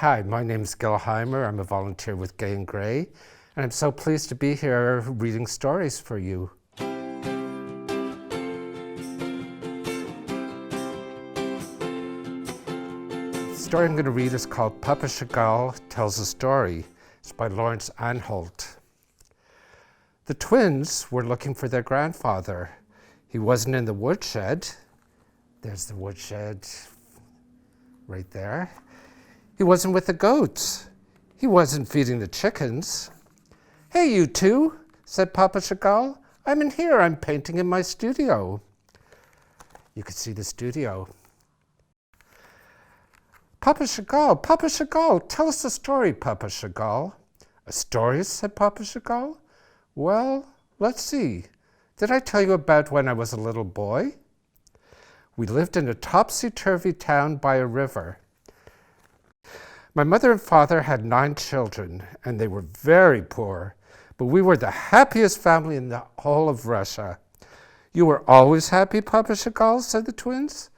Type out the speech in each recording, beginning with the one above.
Hi, my name is Gilheimer. I'm a volunteer with Gay Grey, and I'm so pleased to be here reading stories for you. The story I'm going to read is called Papa Chagall Tells a Story. It's by Lawrence Anholt. The twins were looking for their grandfather. He wasn't in the woodshed. There's the woodshed right there. He wasn't with the goats. He wasn't feeding the chickens. "Hey, you two," said Papa Chagall. "I'm in here. I'm painting in my studio." You could see the studio. Papa Chagall, tell us a story, Papa Chagall." "A story?" said Papa Chagall. "Well, let's see. Did I tell you about when I was a little boy? We lived in a topsy-turvy town by a river. My mother and father had 9 children, and they were very poor, but we were the happiest family in the whole of Russia." "You were always happy, Papa Chagall?" said the twins.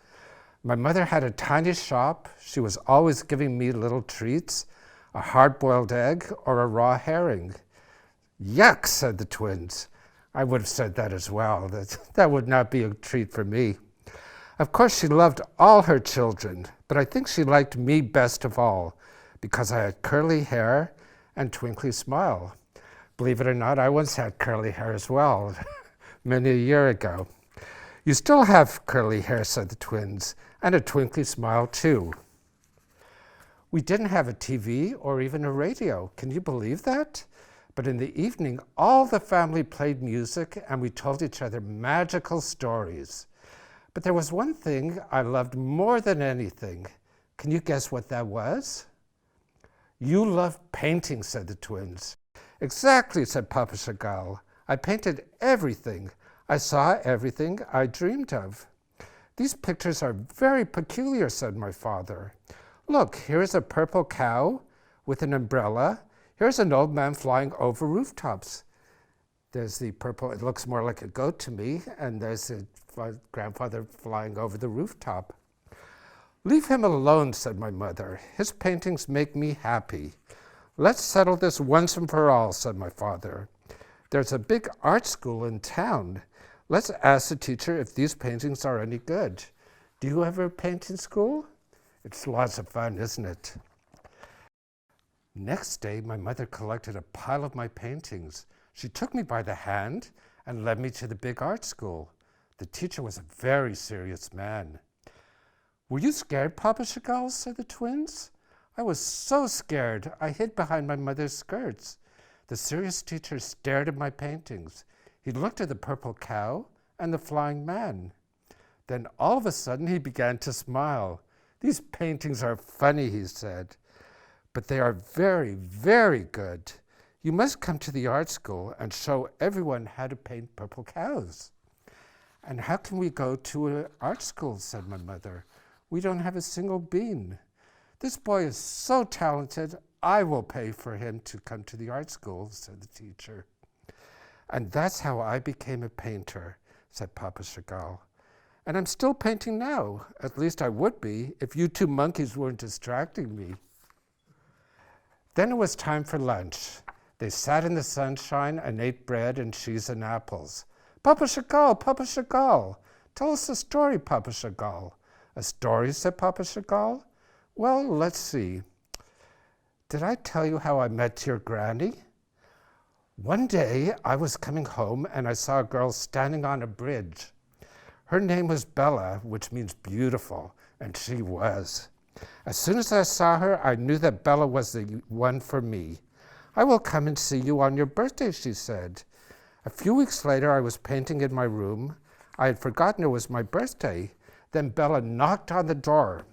"My mother had a tiny shop. She was always giving me little treats, a hard-boiled egg or a raw herring." "Yuck," said the twins. I would have said that as well. That would not be a treat for me. Of course, she loved all her children, but I think she liked me best of all, because I had curly hair and twinkly smile. Believe it or not, I once had curly hair as well, many a year ago. "You still have curly hair," said the twins, "and a twinkly smile too." We didn't have a TV or even a radio. Can you believe that? But in the evening, all the family played music and we told each other magical stories. But there was one thing I loved more than anything. Can you guess what that was? "You love painting," said the twins. "Exactly," said Papa Chagall. "I painted everything. I saw everything I dreamed of." "These pictures are very peculiar," said my father. "Look, here's a purple cow with an umbrella. Here's an old man flying over rooftops." There's the purple, it looks more like a goat to me, and there's a grandfather flying over the rooftop. "Leave him alone," said my mother. "His paintings make me happy." "Let's settle this once and for all," said my father. "There's a big art school in town. Let's ask the teacher if these paintings are any good. Do you ever paint in school? It's lots of fun, isn't it?" Next day, my mother collected a pile of my paintings. She took me by the hand and led me to the big art school. The teacher was a very serious man. "Were you scared, Papa Chagall?" said the twins. "I was so scared, I hid behind my mother's skirts." The serious teacher stared at my paintings. He looked at the purple cow and the flying man. Then all of a sudden he began to smile. "These paintings are funny," he said, "but they are very, very good. You must come to the art school and show everyone how to paint purple cows." "And how can we go to an art school?" said my mother. "We don't have a single bean." "This boy is so talented, I will pay for him to come to the art school," said the teacher. "And that's how I became a painter," said Papa Chagall. "And I'm still painting now. At least I would be if you 2 monkeys weren't distracting me." Then it was time for lunch. They sat in the sunshine and ate bread and cheese and apples. Papa Chagall, tell us a story, Papa Chagall." "A story?" said Papa Chagall. "Well, let's see. Did I tell you how I met your granny? One day I was coming home and I saw a girl standing on a bridge. Her name was Bella, which means beautiful, and she was. As soon as I saw her, I knew that Bella was the one for me. 'I will come and see you on your birthday,' she said. A few weeks later, I was painting in my room. I had forgotten it was my birthday. Then Bella knocked on the door.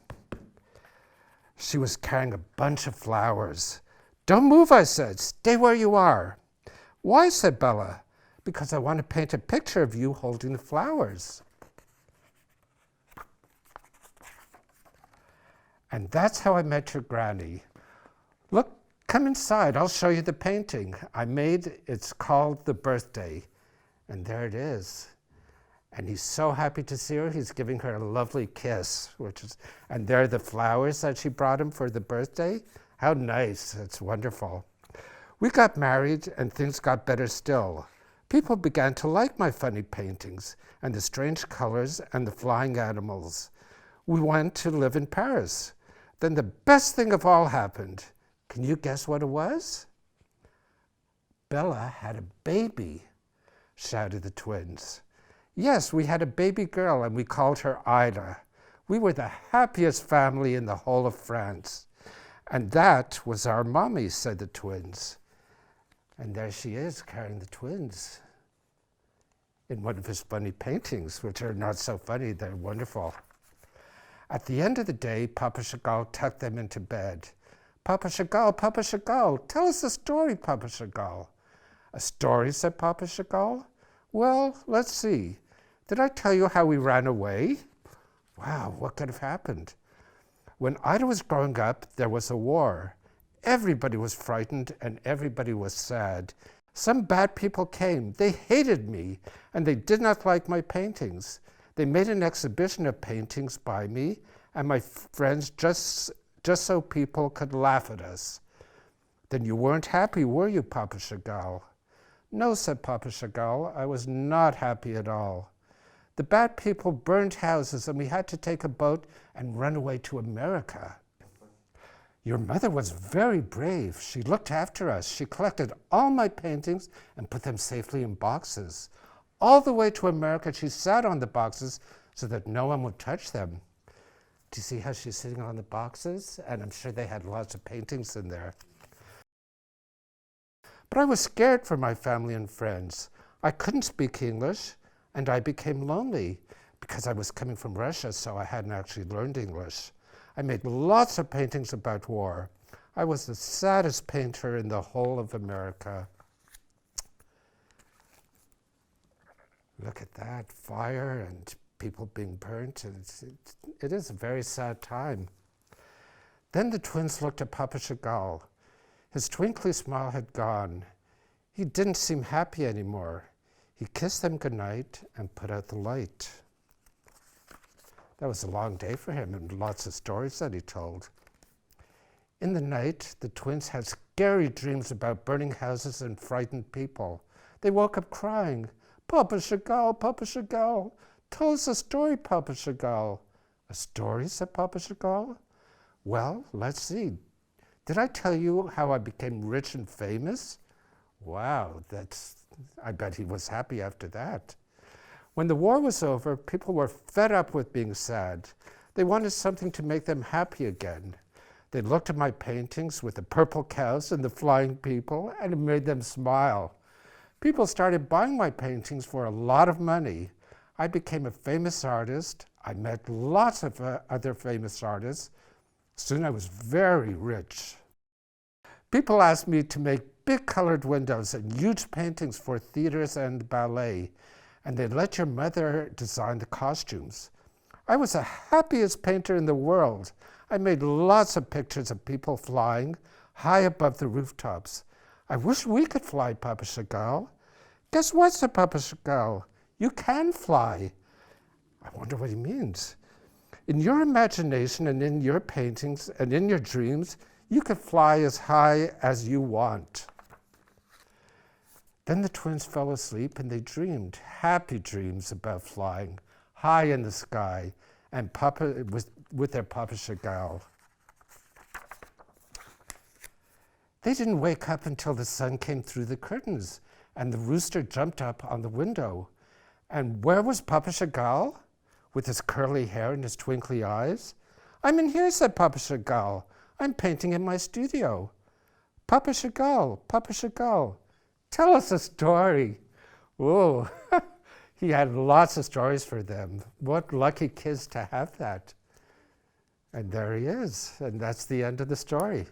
She was carrying a bunch of flowers. 'Don't move,' I said. 'Stay where you are.' 'Why?' said Bella. 'Because I want to paint a picture of you holding the flowers.' And that's how I met your granny. Look, come inside. I'll show you the painting I made. It's called The Birthday. And there it is. And he's so happy to see her, he's giving her a lovely kiss, and there are the flowers that she brought him for the birthday. How nice, it's wonderful. We got married and things got better still. People began to like my funny paintings and the strange colors and the flying animals. We went to live in Paris. Then the best thing of all happened. Can you guess what it was? Bella had a baby, shouted the twins. Yes, we had a baby girl and we called her Ida. We were the happiest family in the whole of France. And that was our mommy, said the twins. And there she is, carrying the twins in one of his funny paintings, which are not so funny, they're wonderful. At the end of the day, Papa Chagall tucked them into bed. Papa Chagall, tell us a story, Papa Chagall. A story, said Papa Chagall. Well, let's see. Did I tell you how we ran away? Wow, what could have happened? When Ida was growing up, there was a war. Everybody was frightened and everybody was sad. Some bad people came. They hated me and they did not like my paintings. They made an exhibition of paintings by me and my friends just so people could laugh at us. Then you weren't happy, were you, Papa Chagall? No, said Papa Chagall, I was not happy at all. The bad people burned houses and we had to take a boat and run away to America. Your mother was very brave. She looked after us. She collected all my paintings and put them safely in boxes. All the way to America, she sat on the boxes so that no one would touch them. Do you see how she's sitting on the boxes? And I'm sure they had lots of paintings in there. But I was scared for my family and friends. I couldn't speak English, and I became lonely because I was coming from Russia, so I hadn't actually learned English. I made lots of paintings about war. I was the saddest painter in the whole of America. Look at that, fire and people being burnt. And it is a very sad time. Then the twins looked at Papa Chagall. His twinkly smile had gone. He didn't seem happy anymore. He kissed them goodnight and put out the light. That was a long day for him and lots of stories that he told. In the night, the twins had scary dreams about burning houses and frightened people. They woke up crying, Papa Chagall, tell us a story, Papa Chagall. A story, said Papa Chagall. Well, let's see. Did I tell you how I became rich and famous? Wow, I bet he was happy after that. When the war was over, people were fed up with being sad. They wanted something to make them happy again. They looked at my paintings with the purple cows and the flying people, and it made them smile. People started buying my paintings for a lot of money. I became a famous artist. I met lots of other famous artists. Soon I was very rich. People asked me to make big colored windows and huge paintings for theaters and ballet, and they let your mother design the costumes. I was the happiest painter in the world. I made lots of pictures of people flying high above the rooftops. I wish we could fly, Papa Chagall. Guess what, said Papa Chagall? You can fly. I wonder what he means. In your imagination and in your paintings and in your dreams, you could fly as high as you want. Then the twins fell asleep and they dreamed happy dreams about flying high in the sky and with their Papa Chagall. They didn't wake up until the sun came through the curtains and the rooster jumped up on the window. And where was Papa Chagall with his curly hair and his twinkly eyes? I'm in here, said Papa Chagall. I'm painting in my studio. Papa Chagall, tell us a story. Whoa, he had lots of stories for them. What lucky kids to have that. And there he is, and that's the end of the story.